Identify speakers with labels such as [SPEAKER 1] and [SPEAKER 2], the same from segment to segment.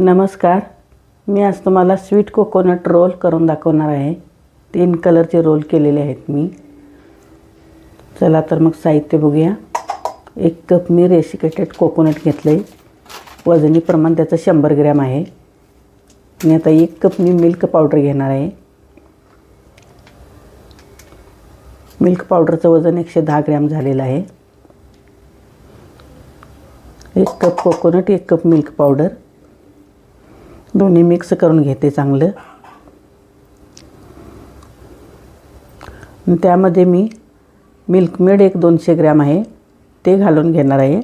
[SPEAKER 1] नमस्कार. मी आज तुम्हाला स्वीट कोकोनट रोल करून दाखवणार आहे. 3 कलरचे रोल केलेले आहेत मी. चला तर मग साहित्य बघूया. 1 कप मी रेसिकेटेड कोकोनट घेतले. वजनी प्रमाण त्याचं 100 ग्रॅम आहे. आणि आता 1 कप मी मिल्क पावडर घेणार आहे. मिल्क पावडरचं वजन 110 ग्रॅम झालेलं आहे. 1 cup coconut, 1 cup milk powder दोन्ही मिक्स करून घेते चांगलं. त्यामध्ये मी मिल्कमेड 200 ग्रॅम आहे ते घालून घेणार आहे.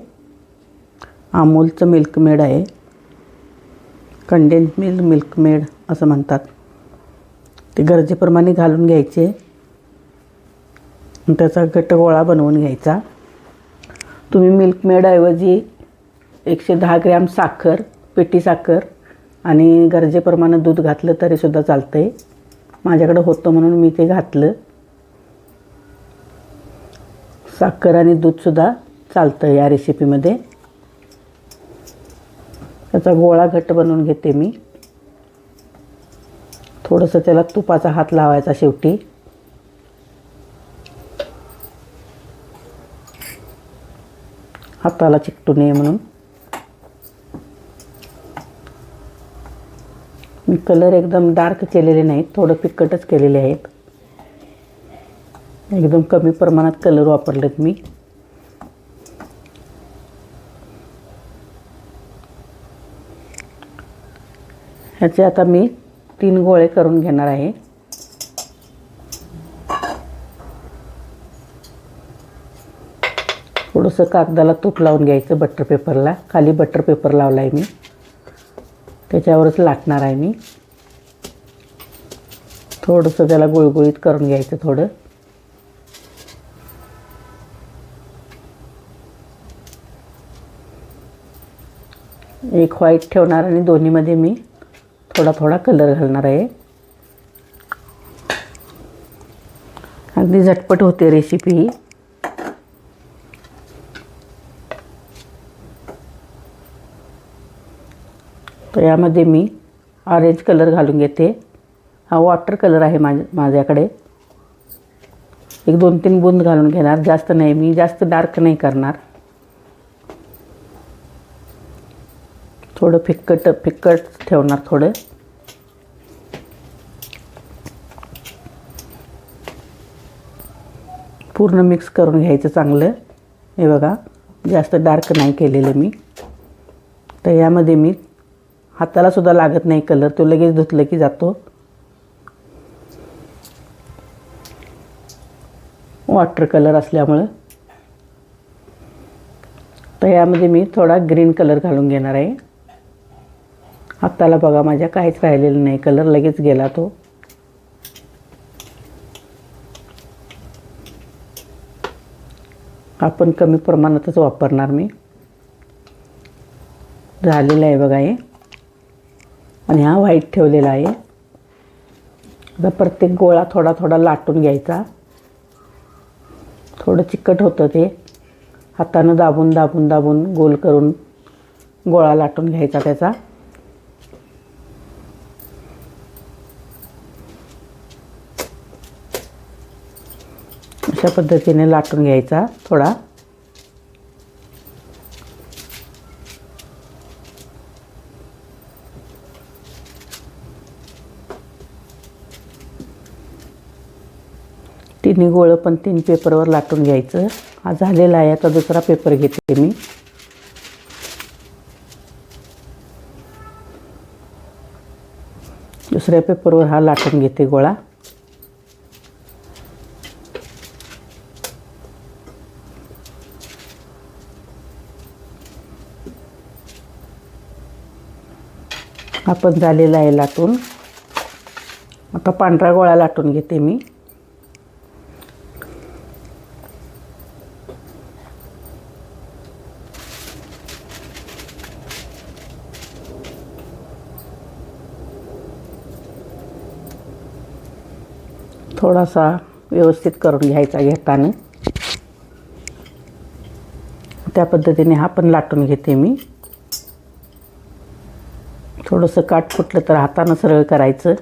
[SPEAKER 1] अमूलचं मिल्कमेड आहे, कंडेन्स मिल्कमेड असं म्हणतात. ते गरजेप्रमाणे घालून घ्यायचे. त्याचा घट्ट गोळा बनवून घ्यायचा. तुम्ही मिल्कमेडऐवजी 110 ग्रॅम साखर, पिठी साखर आणि गरजेप्रमाणे दूध घातलं तरीसुद्धा चालतं आहे. माझ्याकडं होतं म्हणून मी ते घातलं. साखर आणि दूधसुद्धा चालतं या रेसिपीमध्ये. त्याचा गोळा घट्ट बनवून घेते मी. थोडंसं त्याला तुपाचा हात लावायचा शेवटी. हाताला चिकटू नये म्हणून. मी कलर एकदम डार्क केलेले नाहीत, थोडं फिक्कटच केलेले आहेत. एकदम कमी प्रमाणात कलर वापरलेत मी. ह्याचे आता मी 3 गोळे करून घेणार आहे. थोडंसं कागदाला तूप लावून घ्यायचं, बटर पेपरला. खाली बटर पेपर लावला आहे मी, त्याच्यावरच लाटणार आहे मी. थोडंसं त्याला गुळगुळीत करून घ्यायचं थोडं. एक व्हाईट ठेवणार आणि दोन्हीमध्ये मी थोडा थोडा कलर घालणार आहे. अगदी झटपट होते रेसिपी ही. तर यामध्ये मी ऑरेंज कलर घालून घेते. हा वॉटर कलर आहे माझ्याकडे. 1-2-3 बूंद घालून घेणार, जास्त नाही. मी जास्त डार्क नाही करणार. थोडं फिक्कट ठेवणार थोडं. पूर्ण मिक्स करून घ्यायचं चांगलं. हे बघा, जास्त डार्क नाही केलेलं मी. तर यामध्ये मी हाताला सुद्धा लागत नाही कलर, तो लगेच धुतलं की जातो. वॉटर कलर असल्यामुळं. तर यामध्ये मी थोडा ग्रीन कलर घालून घेणार आहे. हाताला बघा माझ्या काहीच राहिलेलं नाही, कलर लगेच गेला तो. आपण कमी प्रमाणातच वापरणार मी. झालेलं आहे बघा हे. आणि हा व्हाईट ठेवलेला आहे. आता प्रत्येक गोळा थोडा थोडा लाटून घ्यायचा. थोडं चिकट होतं ते. हातानं दाबून दाबून दाबून गोल करून गोळा लाटून घ्यायचा त्याचा. अशा पद्धतीने लाटून घ्यायचा थोडा. तिन्ही गोळं पण 3 पेपरवर लाटून घ्यायचं. हा झालेला आहे. आता दुसरा पेपर घेते मी. दुसऱ्या पेपरवर हा लाटून घेते गोळा. हा पण झालेला आहे लाटून. आता पांढरा गोळा लाटून घेते मी. थोडासा व्यवस्थित करून घ्यायचा घेताना. त्या पद्धतीने हा पण लाटून घेते मी. थोडंसं काठ फुटलं तर हातानं सरळ करायचं.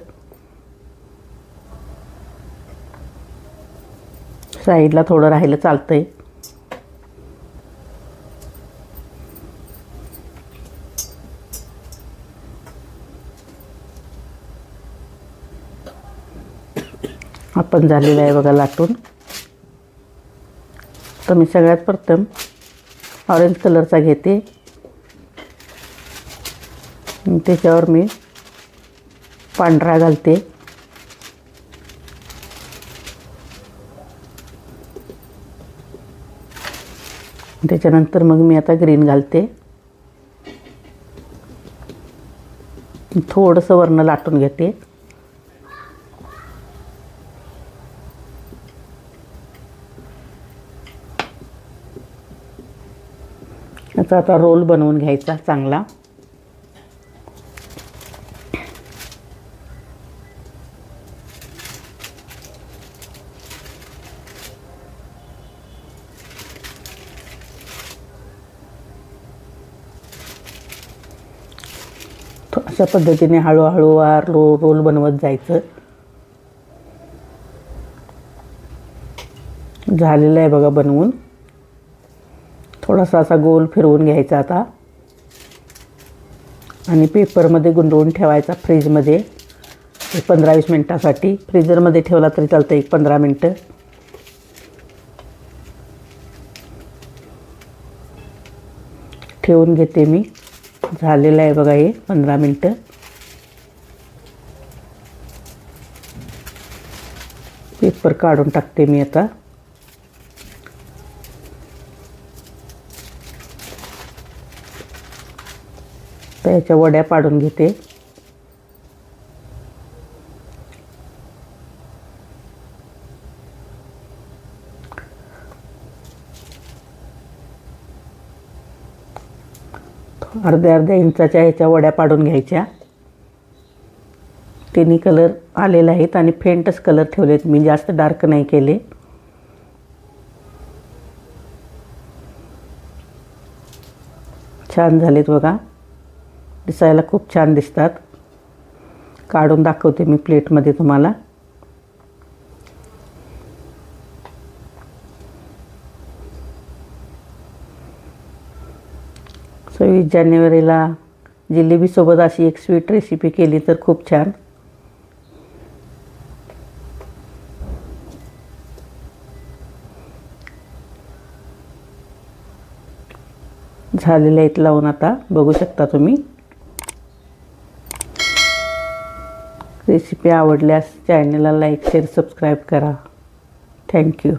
[SPEAKER 1] साईडला थोडं राहिलं चालतंय. आपण झालेलं आहे बघा लाटून. तर मी सगळ्यात प्रथम ऑरेंज कलरचा घेते. त्याच्यावर मी पांढरा घालते. त्याच्यानंतर मग मी आता ग्रीन घालते. थोडंसं वरनं लाटून घेते. याचा आता रोल बनवून घ्यायचा चांगला. अशा पद्धतीने हळूहळू रोल बनवत जायचं. झालेलं आहे बघा बनवून. थोडासा असा गोल फिरवून घ्यायचा आता आणि पेपरमध्ये गुंडवून ठेवायचा फ्रीजमध्ये 15-20 मिनटासाठी. फ्रीजरमध्ये ठेवला तरी चालतं 15 मिनटं. ठेवून घेते मी. झालेलं आहे बघा हे 15 मिनटं. पेपर काढून टाकते मी आता. त्याच्या वड्या पाडून घेते. अर्ध्या इंचाच्या ह्याच्या वड्या पाडून घ्यायच्या. तिन्ही कलर आलेले आहेत आणि फेंटच कलर ठेवलेत मी, जास्त डार्क नाही केले. छान झालेत बघा. दिसायला खूप छान दिसतात. काढून दाखवते मी प्लेटमध्ये तुम्हाला. 26 जानेवारीला जिलेबीसोबत अशी एक स्वीट रेसिपी केली तर खूप छान. झालेले आहेत लावून आता बघू शकता तुम्ही. रेसिपी आवडल्यास चॅनलला लाईक शेअर सबस्क्राईब करा. थँक्यू.